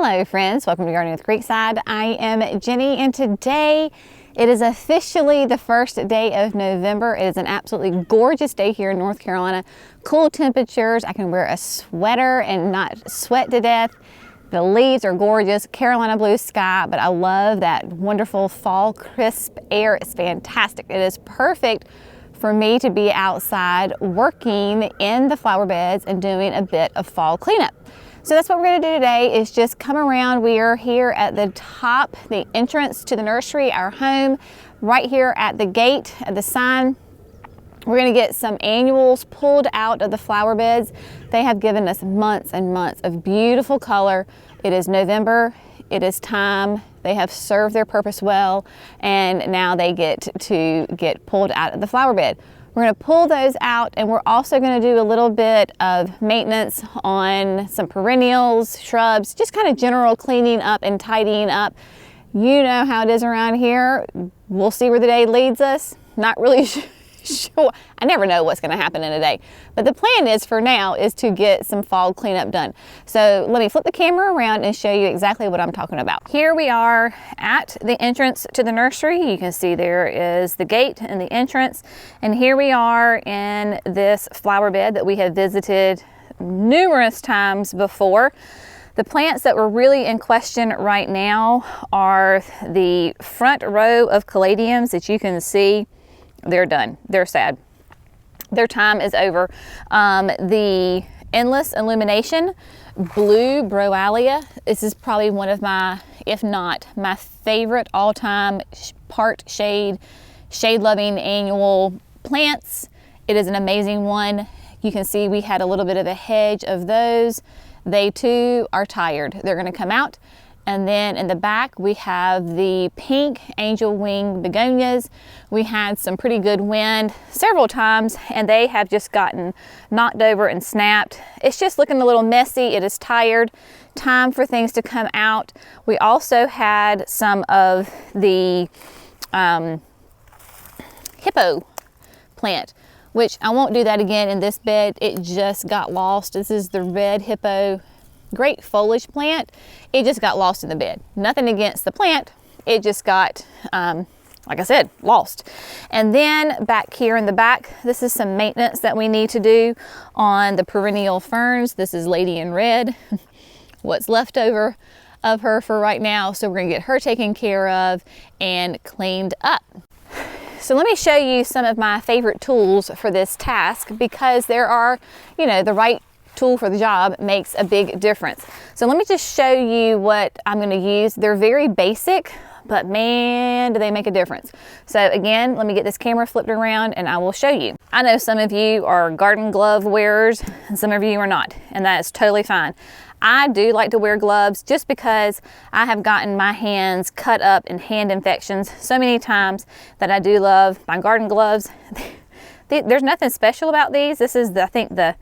Hello friends, welcome to Gardening with Creekside. I am Jenny and today it is officially the first day of November. It is an absolutely gorgeous day here in North Carolina. Cool temperatures, I can wear a sweater and not sweat to death. The leaves are gorgeous, Carolina blue sky, but I love that wonderful fall crisp air. It's fantastic. It is perfect for me to be outside working in the flower beds and doing a bit of fall cleanup. So that's what we're going to do today, is just come around. We are here at the top, the entrance to the nursery, our home, right here at the gate, at the sign. We're going to get some annuals pulled out of the flower beds. They have given us months and months of beautiful color. It is November, it is time. They have served their purpose well, and now they get to get pulled out of the flower bed. We're going to pull those out, and we're also going to do a little bit of maintenance on some perennials, shrubs, just kind of general cleaning up and tidying up. You know how it is around here. We'll see where the day leads us. Not really sure. I never know what's going to happen in a day, but the plan is for now is to get some fall cleanup done. So let me flip the camera around and show you exactly what I'm talking about. Here we are at the entrance to the nursery. You can see there is the gate and the entrance, and here we are in this flower bed that we have visited numerous times before. The plants that were really in question right now are the front row of caladiums that you can see. They're done. They're sad. Their time is over. The Endless Illumination Blue Broalia. This is probably one of my, if not my favorite all-time part shade-loving annual plants. It is an amazing one. You can see we had a little bit of a hedge of those. They too are tired. They're going to come out. And then in the back, we have the pink angel wing begonias. We had some pretty good wind several times, and they have just gotten knocked over and snapped. It's just looking a little messy. It is tired. Time for things to come out. We also had some of the hippo plant, which I won't do that again in this bed. It just got lost. This is the red hippo. Great foliage plant. It just got lost in the bed. Nothing against the plant. It just got, like I said, lost. And then back here in the back, this is some maintenance that we need to do on the perennial ferns. This is Lady in Red, what's left over of her for right now. So we're gonna get her taken care of and cleaned up. So let me show you some of my favorite tools for this task, because there are, you know, the right tool for the job makes a big difference. So let me just show you what I'm going to use. They're very basic, but man, do they make a difference. So again, let me get this camera flipped around and I will show you. I know some of you are garden glove wearers and some of you are not, and that is totally fine. I do like to wear gloves just because I have gotten my hands cut up in hand infections so many times that I do love my garden gloves. There's nothing special about these. This is, I think, the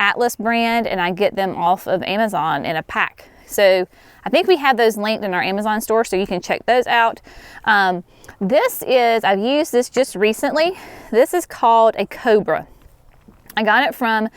Atlas brand, and I get them off of Amazon in a pack. So I think we have those linked in our Amazon store, so you can check those out. This is, I've used this just recently. This is called a Cobra. I got it from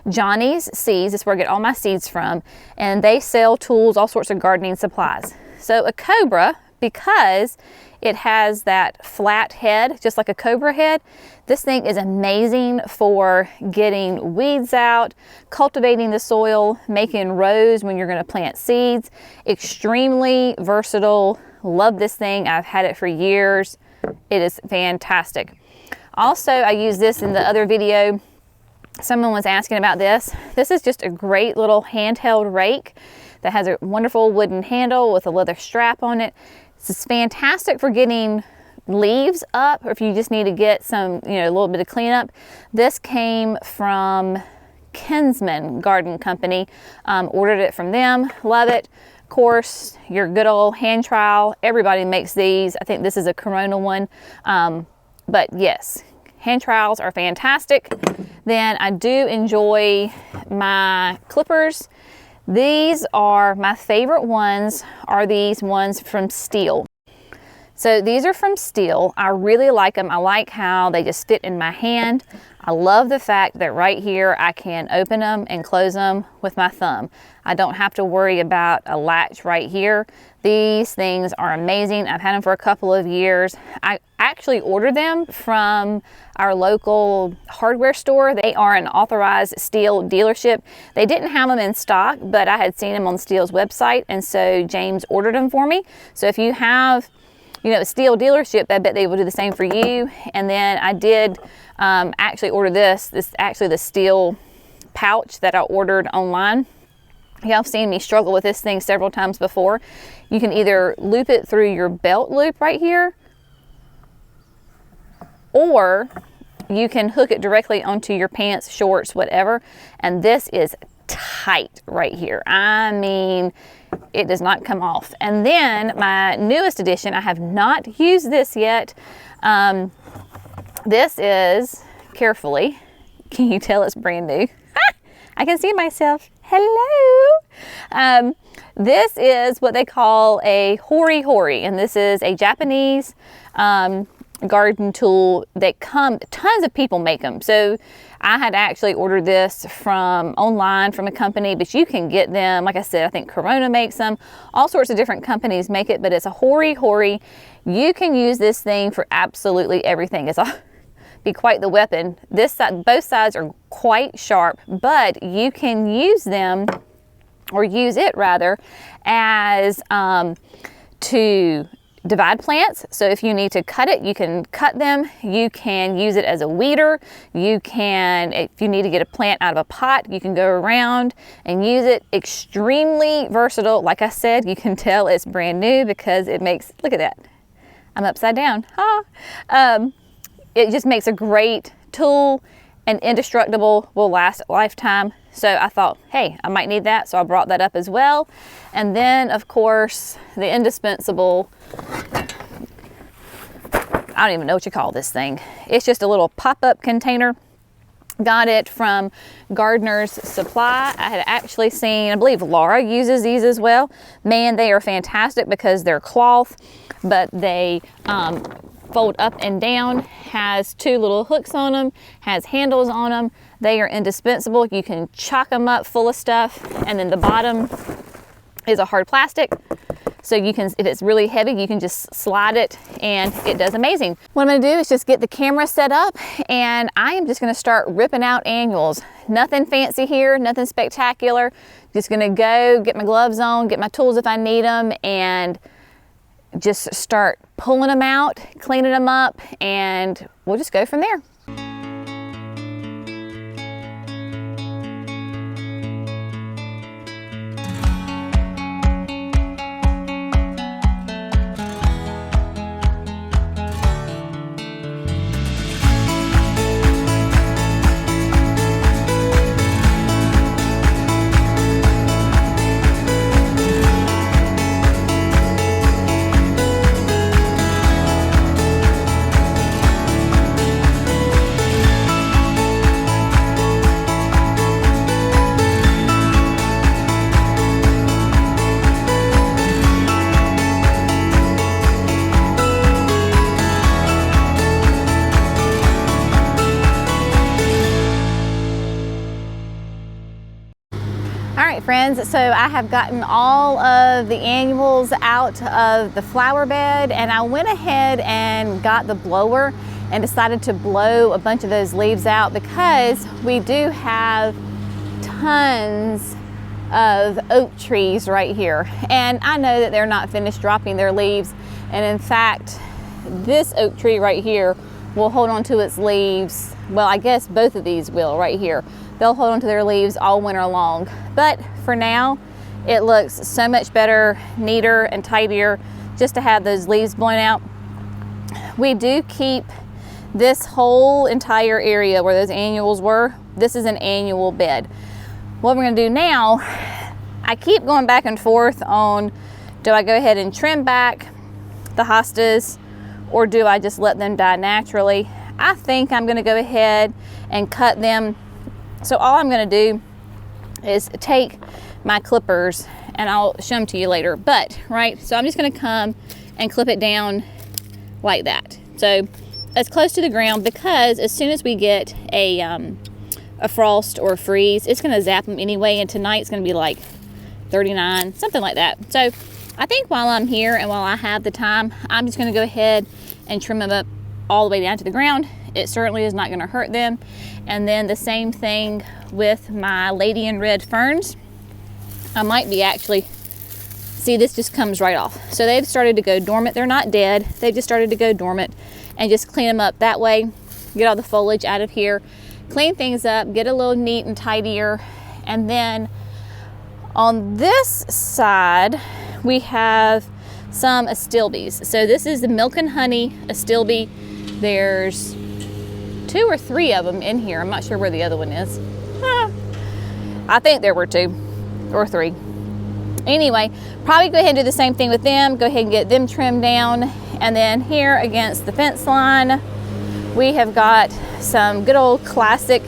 Johnny's Seeds. That's where I get all my seeds from, and they sell tools, all sorts of gardening supplies. So a Cobra, because it has that flat head, just like a cobra head. This thing is amazing for getting weeds out, cultivating the soil, making rows when you're going to plant seeds. Extremely versatile. Love this thing. I've had it for years. It is fantastic. Also, I used this in the other video. Someone was asking about this. This is just a great little handheld rake that has a wonderful wooden handle with a leather strap on it. This is fantastic for getting leaves up, or if you just need to get some, you know, a little bit of cleanup. This came from Kinsman Garden Company. Ordered it from them. Love it. Of course, your good old hand trowel. Everybody makes these. I think this is a Corona one. But yes, hand trowels are fantastic. Then I do enjoy my clippers. These are my favorite ones, are these ones from Steel. So these are from Steel. I really like them. I like how they just fit in my hand. I love the fact that right here I can open them and close them with my thumb. I don't have to worry about a latch right here. These things are amazing. I've had them for a couple of years. I actually ordered them from our local hardware store. They are an authorized Steel dealership. They didn't have them in stock, but I had seen them on Steel's website, and so James ordered them for me. So if you have, you know, a Steel dealership, I bet they will do the same for you. And then I did actually order this actually the Steel pouch that I ordered online. Y'all have seen me struggle with this thing several times before. You can either loop it through your belt loop right here, or you can hook it directly onto your pants, shorts, whatever. And this is tight right here. I mean, it does not come off. And then my newest addition, I have not used this yet. This is, carefully, can you tell it's brand new? I can see myself. Hello. This is what they call a hori hori, and this is a Japanese garden tool that tons of people make them. So I had actually ordered this from online from a company, but you can get them, like I said, I think Corona makes them. All sorts of different companies make it, but it's a hori hori. You can use this thing for absolutely everything. It's be quite the weapon. This side, both sides are quite sharp, but you can use them, or use it rather, as to divide plants. So if you need to cut it, you can cut them. You can use it as a weeder. You can, if you need to get a plant out of a pot, you can go around and use it. Extremely versatile. Like I said, you can tell it's brand new because it makes, look at that, I'm upside down. It just makes a great tool, and indestructible, will last a lifetime. So I thought, hey, I might need that, so I brought that up as well. And then, of course, the indispensable, I don't even know what you call this thing. It's just a little pop-up container. Got it from Gardener's Supply. I had actually seen, I believe Laura uses these as well. Man, they are fantastic because they're cloth, but they fold up and down, has two little hooks on them, has handles on them. They are indispensable. You can chock them up full of stuff, and then the bottom is a hard plastic. So you can, if it's really heavy, you can just slide it and it does amazing. What I'm gonna do is just get the camera set up, and I am just gonna start ripping out annuals. Nothing fancy here, nothing spectacular. Just gonna go get my gloves on, get my tools if I need them, and just start pulling them out, cleaning them up, and we'll just go from there. Friends, so I have gotten all of the annuals out of the flower bed, and I went ahead and got the blower and decided to blow a bunch of those leaves out because we do have tons of oak trees right here, and I know that they're not finished dropping their leaves, and in fact this oak tree right here will hold on to its leaves. Well, I guess both of these will right here. They'll hold on to their leaves all winter long. But for now, it looks so much better, neater and tidier just to have those leaves blown out. We do keep this whole entire area where those annuals were. This is an annual bed. What we're gonna do now, I keep going back and forth on, do I go ahead and trim back the hostas, or do I just let them die naturally? I think I'm gonna go ahead and cut them. So all I'm gonna do is take my clippers, and I'll show them to you later, but right, so I'm just gonna come and clip it down like that. So as close to the ground, because as soon as we get a frost or a freeze, it's going to zap them anyway, and tonight it's going to be like 39, something like that. So I think while I'm here and while I have the time, I'm just going to go ahead and trim them up all the way down to the ground. It certainly is not going to hurt them. And then the same thing with my lady in red ferns. I might be actually, see, this just comes right off. So they've started to go dormant. They're not dead. They just started to go dormant, and just clean them up that way. Get all the foliage out of here, clean things up, get a little neat and tidier. And then on this side, we have some astilbes. So this is the milk and honey astilbe. There's 2 or 3 of them in here. I'm not sure where the other one is. I think there were 2 or 3. Anyway, probably go ahead and do the same thing with them. Go ahead and get them trimmed down. And then here against the fence line, we have got some good old classic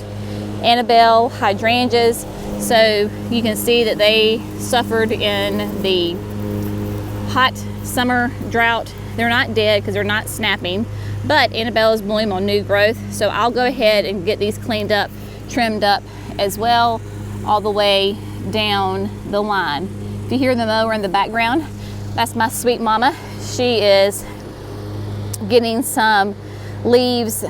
Annabelle Hydrangeas. So you can see that they suffered in the hot summer drought. They're not dead because they're not snapping, but Annabelle's bloom on new growth. So I'll go ahead and get these cleaned up, trimmed up as well, all the way down the line. If you hear the mower in the background, that's my sweet mama. She is getting some leaves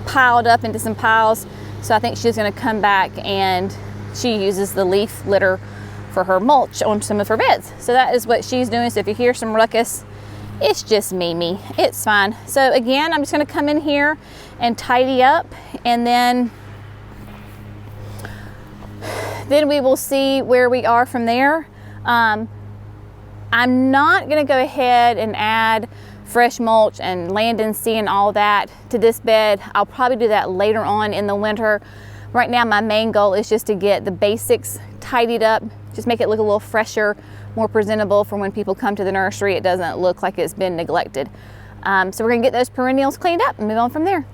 piled up into some piles. So I think she's going to come back, and she uses the leaf litter for her mulch on some of her beds. So that is what she's doing. So if you hear some ruckus, it's just Mimi. It's fine. So again, I'm just going to come in here and tidy up, and then we will see where we are from there. I'm not going to go ahead and add fresh mulch and land and sea and all that to this bed. I'll probably do that later on in the winter. Right now, my main goal is just to get the basics tidied up, just make it look a little fresher, more presentable for when people come to the nursery. It doesn't look like it's been neglected. So we're gonna get those perennials cleaned up and move on from there.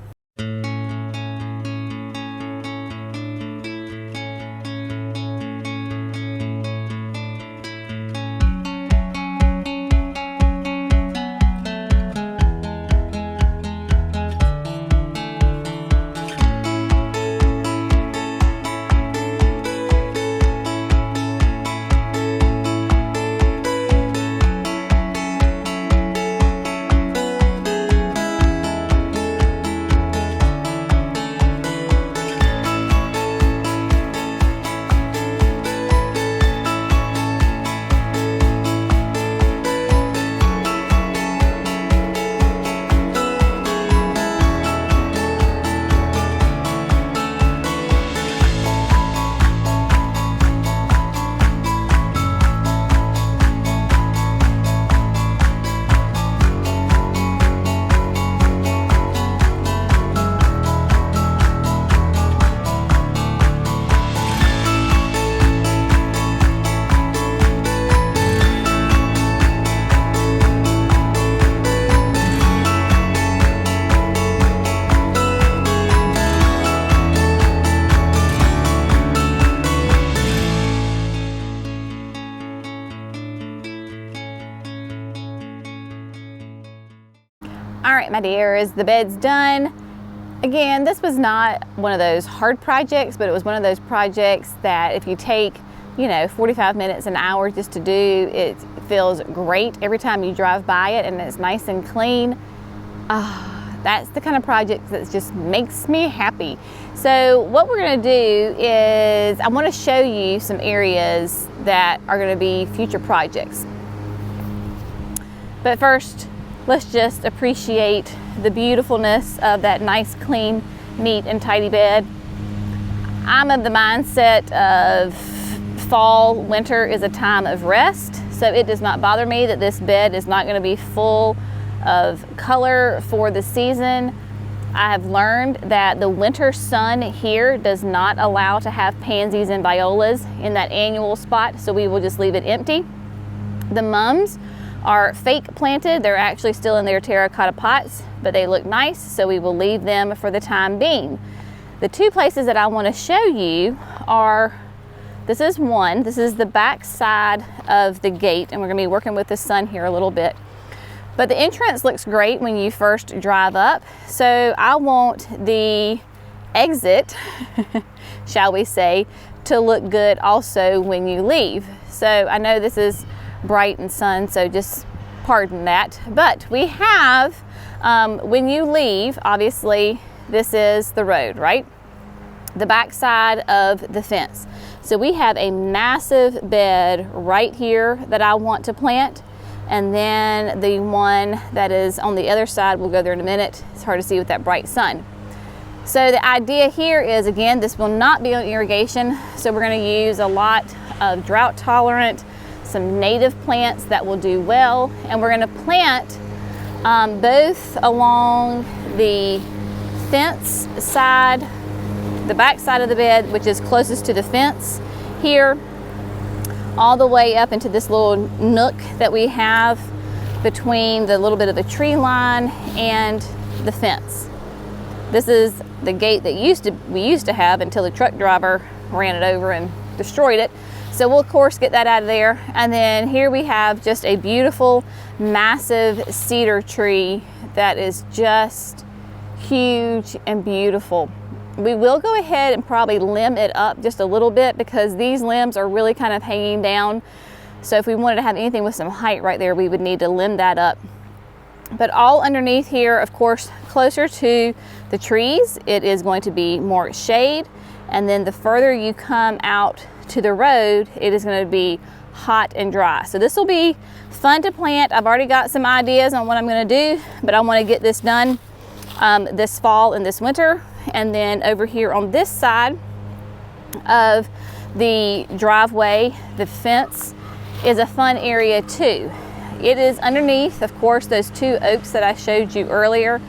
All right, my dears, the bed's done. Again, this was not one of those hard projects, but it was one of those projects that if you take, 45 minutes, an hour just to do, it feels great every time you drive by it, and it's nice and clean. That's the kind of project that just makes me happy. So what we're gonna do is I wanna show you some areas that are gonna be future projects. But first, let's just appreciate the beautifulness of that nice, clean, neat, and tidy bed. I'm of the mindset of fall, winter is a time of rest, so it does not bother me that this bed is not going to be full of color for the season. I have learned that the winter sun here does not allow to have pansies and violas in that annual spot, so we will just leave it empty. The mums are fake planted. They're actually still in their terracotta pots, but they look nice, so we will leave them for the time being. The two places that I want to show you are, this is the back side of the gate, and we're going to be working with the sun here a little bit. But the entrance looks great when you first drive up. So I want the exit, shall we say, to look good also when you leave. So I know this is bright and sun, so just pardon that. But we have, when you leave, obviously this is the road, right? The back side of the fence. So we have a massive bed right here that I want to plant. And then the one that is on the other side, we'll go there in a minute. It's hard to see with that bright sun. So the idea here is, again, this will not be on irrigation. So we're going to use a lot of drought tolerant, some native plants that will do well. And we're going to plant both along the fence side, the back side of the bed, which is closest to the fence here, all the way up into this little nook that we have between the little bit of the tree line and the fence. This is the gate that we used to have until the truck driver ran it over and destroyed it. So we'll of course get that out of there. And then here we have just a beautiful, massive cedar tree that is just huge and beautiful. We will go ahead and probably limb it up just a little bit because these limbs are really kind of hanging down. So if we wanted to have anything with some height right there, we would need to limb that up. But all underneath here, of course, closer to the trees, it is going to be more shade. And then the further you come out to the road, it is going to be hot and dry. So this will be fun to plant. I've already got some ideas on what I'm going to do, but I want to get this done this fall and this winter. And then over here on this side of the driveway, the fence is a fun area too. It is underneath, of course, those two oaks that I showed you earlier.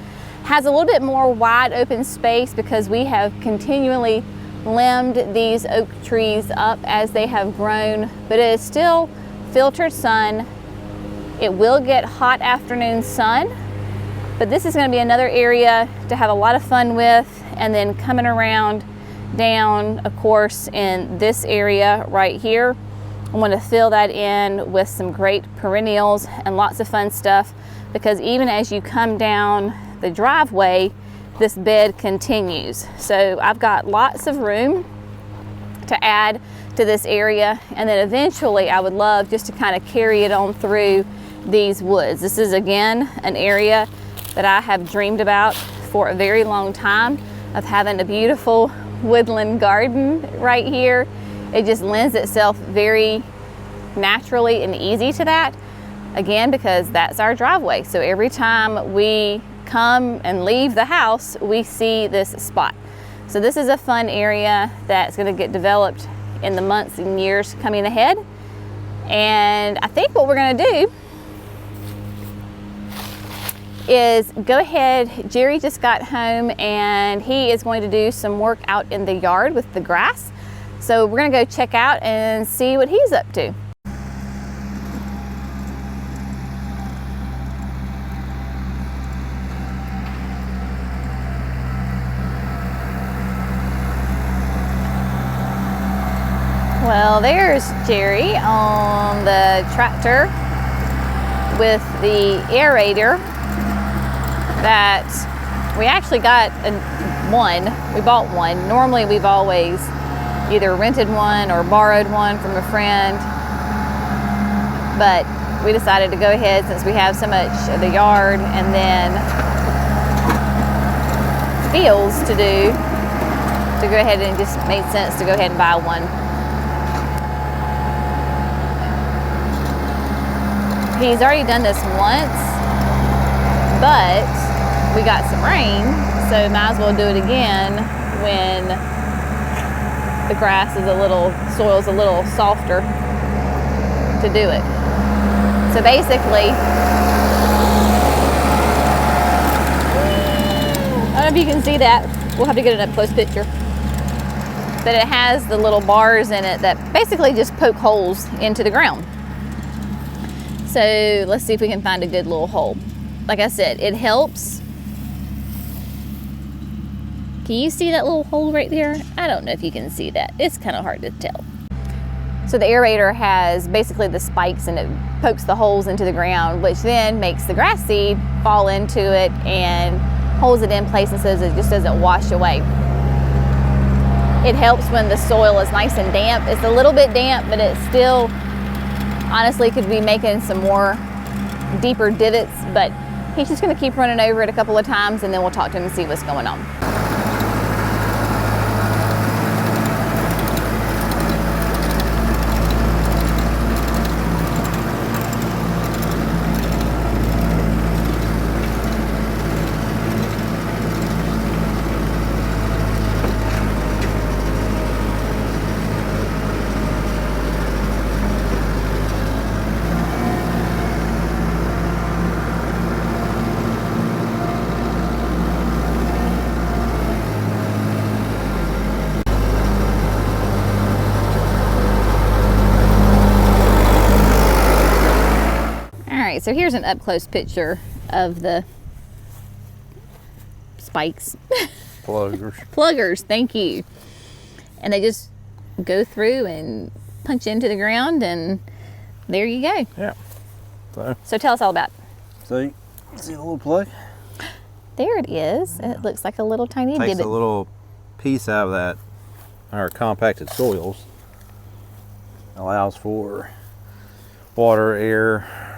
Has a little bit more wide open space because we have continually limbed these oak trees up as they have grown, but it is still filtered sun. It will get hot afternoon sun, but this is going to be another area to have a lot of fun with. And then coming around down, of course, in this area right here, I want to fill that in with some great perennials and lots of fun stuff, because even as you come down the driveway, this bed continues. So I've got lots of room to add to this area, and then eventually I would love just to kind of carry it on through these woods. This is again an area that I have dreamed about for a very long time, of having a beautiful woodland garden right here. It just lends itself very naturally and easy to that, again, because that's our driveway. So every time we come and leave the house, we see this spot. So this is a fun area that's going to get developed in the months and years coming ahead. And I think what we're going to do is go ahead. Jerry just got home and he is going to do some work out in the yard with the grass. So we're going to go check out and see what he's up to. Well, there's Jerry on the tractor with the aerator that we actually got one. We bought one. Normally we've always either rented one or borrowed one from a friend, but we decided to go ahead, since we have so much of the yard and then fields to do, to go ahead, and just made sense to go ahead and buy one. He's already done this once, but we got some rain, so might as well do it again when the grass is soil's a little softer to do it. So basically, I don't know if you can see that. We'll have to get an up close picture. But it has the little bars in it that basically just poke holes into the ground. So let's see if we can find a good little hole. Like I said, it helps. Can you see that little hole right there? I don't know if you can see that. It's kind of hard to tell. So the aerator has basically the spikes and it pokes the holes into the ground, which then makes the grass seed fall into it and holds it in place and so it just doesn't wash away. It helps when the soil is nice and damp. It's a little bit damp, but it still honestly could be making some more deeper divots, but he's just gonna keep running over it a couple of times and then we'll talk to him and see what's going on. So here's an up-close picture of the spikes. Pluggers. Pluggers, thank you. And they just go through and punch into the ground and there you go. Yeah. So tell us all about it. See the little plug? There it is. It looks like a little tiny Takes divot. a little piece out of that, our compacted soils. Allows for water, air,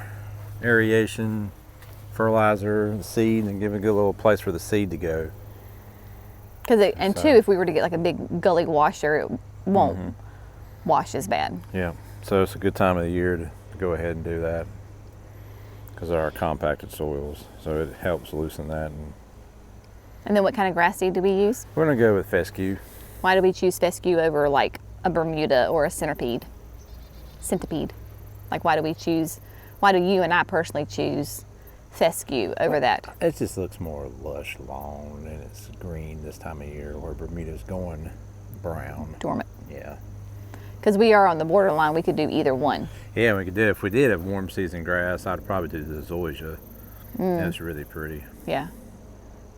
aeration, fertilizer, seed, and give a good little place for the seed to go. Too, if we were to get like a big gully washer, it won't wash as bad. Yeah, so it's a good time of the year to go ahead and do that because of our compacted soils. So it helps loosen that. And then what kind of grass seed do we use? We're gonna go with fescue. Why do we choose fescue over like a Bermuda or a centipede? Like why do you and I personally choose fescue over that? It just looks more lush lawn and it's green this time of year, where Bermuda's going brown. Dormant. Yeah. Because we are on the borderline, we could do either one. Yeah, we could do. If we did have warm season grass, I'd probably do the zoysia. That's really pretty. Yeah.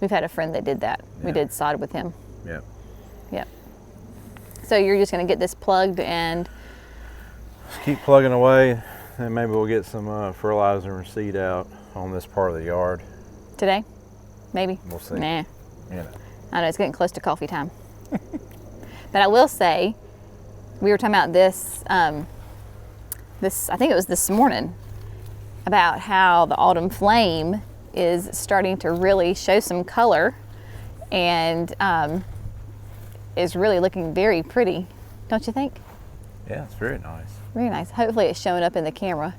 We've had a friend that did that. Yeah. We did sod with him. Yep. Yep. So you're just going to get this plugged and Just keep plugging away, and maybe we'll get some fertilizer and seed out on this part of the yard. today? Maybe? We'll see. Nah. Yeah. I know, it's getting close to coffee time. But I will say, we were talking about this, I think it was this morning, about how the autumn flame is starting to really show some color and is really looking very pretty, don't you think? Yeah, it's very nice. Very nice. Hopefully it's showing up in the camera.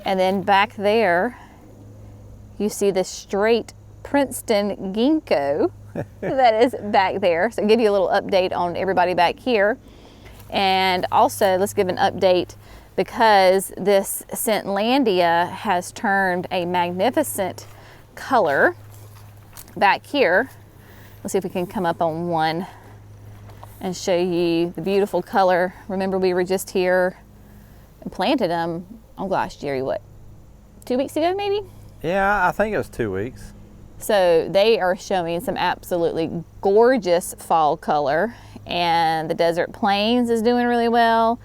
And then back there, you see the straight Princeton ginkgo that is back there. So I'll give you a little update on everybody back here. And also let's give an update because this Scentlandia has turned a magnificent color back here. Let's see if we can come up on one and show you the beautiful color. Remember, we were just here and planted them, oh gosh, Jerry, what, 2 weeks ago maybe? Yeah, I think it was 2 weeks. So they are showing some absolutely gorgeous fall color, and the Desert Plains is doing really well,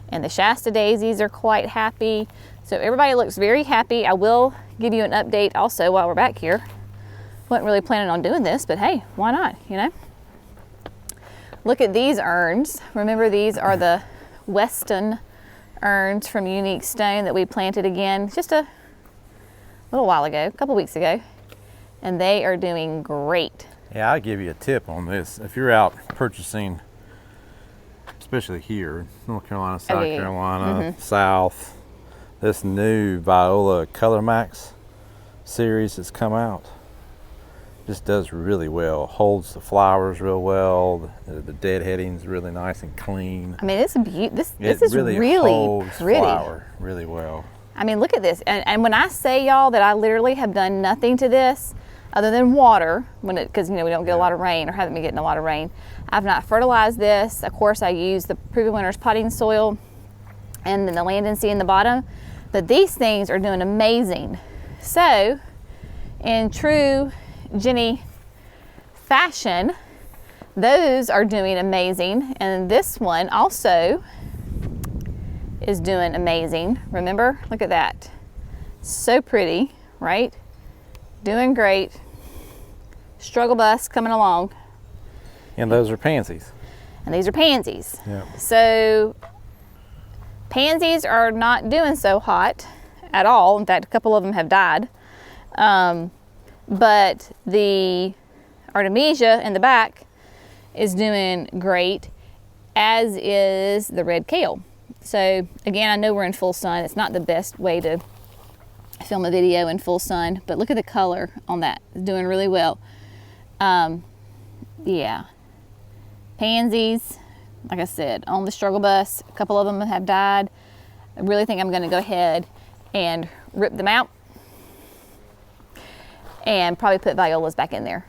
and the Shasta daisies are quite happy. So everybody looks very happy. I will give you an update also while we're back here. Wasn't really planning on doing this, but hey, why not, you know? Look at these urns. Remember, these are the Weston urns from Unique Stone that we planted again just a little while ago, a couple weeks ago, and they are doing great. Yeah, I'll give you a tip on this. If you're out purchasing, especially here, North Carolina, South Carolina, South, this new Viola Color Max series that's come out just does really well. Holds the flowers real well. The deadheading's really nice and clean. I mean, it's this is really holds pretty. Flower really well. I mean, look at this. And when I say, y'all, that I literally have done nothing to this other than water, because you know we don't get a lot of rain or haven't been getting a lot of rain. I've not fertilized this. Of course, I use the Proven Winners potting soil and then the land and sea in the bottom. But these things are doing amazing. So, in true Jenny fashion, those are doing amazing. And this one also is doing amazing. Remember, look at that. So pretty, right? Doing great. Struggle bus coming along. And those are pansies. And these are pansies. Yeah. So pansies are not doing so hot at all. In fact, a couple of them have died. But the Artemisia in the back is doing great, as is the red kale. So again, I know we're in full sun. It's not the best way to film a video in full sun, but look at the color on that. It's doing really well. Yeah. Pansies, like I said, on the struggle bus. A couple of them have died. I really think I'm going to go ahead and rip them out and probably put violas back in there.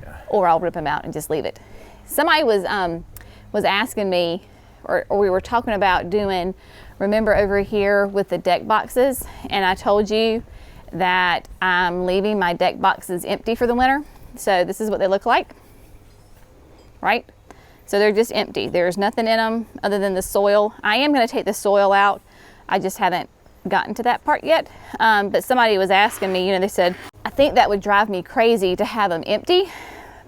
Yeah. Or I'll rip them out and just leave it. Somebody was asking me, or we were talking about doing, remember over here with the deck boxes, and I told you that I'm leaving my deck boxes empty for the winter. So this is what they look like, right? So they're just empty. There's nothing in them other than the soil. I am going to take the soil out. I just haven't gotten to that part yet. But somebody was asking me, you know, they said, I think that would drive me crazy to have them empty.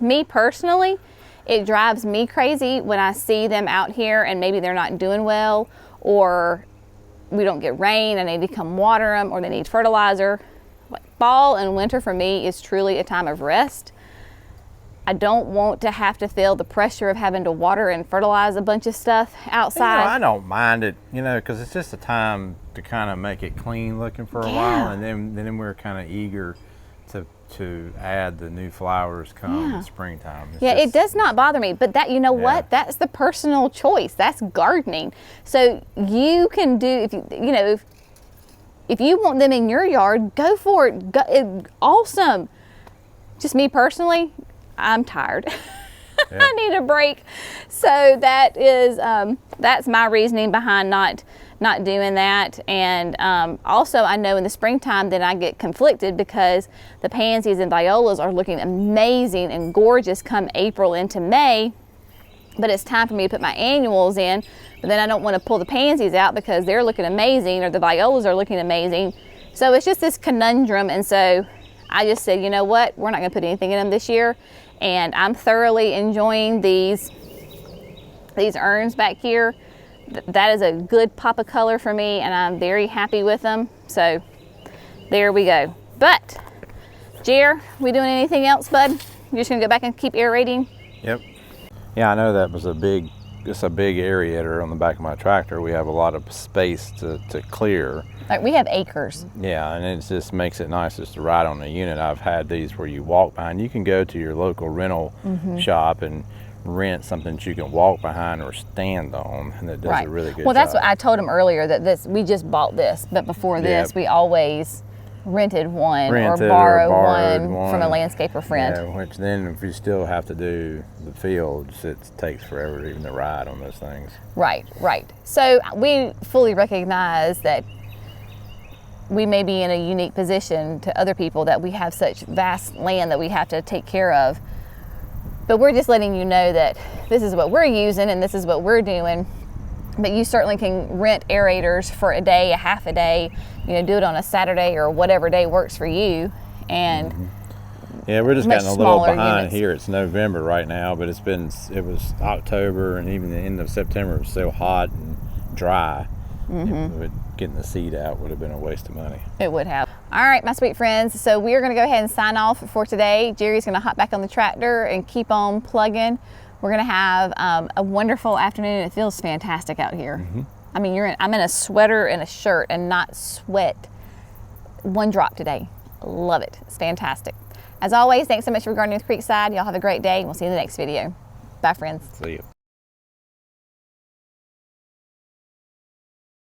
Me personally, it drives me crazy when I see them out here and maybe they're not doing well, or we don't get rain and I need to come water them, or they need fertilizer. Like fall and winter for me is truly a time of rest. I don't want to have to feel the pressure of having to water and fertilize a bunch of stuff outside. You know, I don't mind it, you know, because it's just a time to kind of make it clean looking for a while, and then we're kind of eager to add the new flowers come in springtime. It does not bother me, but that, you know what, that's the personal choice. That's gardening. So you can do, if you want them in your yard, go for it. Awesome. Just me personally, I'm tired. I need a break. So that is that's my reasoning behind not doing that. And also I know in the springtime that I get conflicted because the pansies and violas are looking amazing and gorgeous come April into May, but it's time for me to put my annuals in. But then I don't want to pull the pansies out because they're looking amazing, or the violas are looking amazing. So it's just this conundrum. And so I just said, you know what, we're not going to put anything in them this year. And I'm thoroughly enjoying these urns back here. That is a good pop of color for me, and I'm very happy with them. So there we go. But Jer, we doing anything else, bud? You're just gonna go back and keep aerating? Yep. Yeah, I know that was a big aerator on the back of my tractor. We have a lot of space to clear. Like we have acres. Yeah, and it just makes it nice just to ride on the unit. I've had these where you walk behind. You can go to your local rental shop and rent something that you can walk behind or stand on, and it does a really good job. Well, that's what I told him earlier, that we just bought this, but before this we always rented one or borrowed one from a landscaper friend. Yeah, which then if you still have to do the fields, it takes forever even to ride on those things. Right. So we fully recognize that we may be in a unique position to other people, that we have such vast land that we have to take care of. But we're just letting you know that this is what we're using and this is what we're doing. But you certainly can rent aerators for a day, a half a day, do it on a Saturday or whatever day works for you. And yeah, we're just getting a little behind here. It's November right now, but it was October, and even the end of September it was so hot and dry. Getting the seed out would have been a waste of money. It would have. All right, my sweet friends. So we're going to go ahead and sign off for today. Jerry's going to hop back on the tractor and keep on plugging. We're going to have a wonderful afternoon. It feels fantastic out here. I mean, I'm in a sweater and a shirt and not sweat one drop today. Love it. It's fantastic. As always, thanks so much for gardening with Creekside. Y'all have a great day, and we'll see you in the next video. Bye, friends. See you.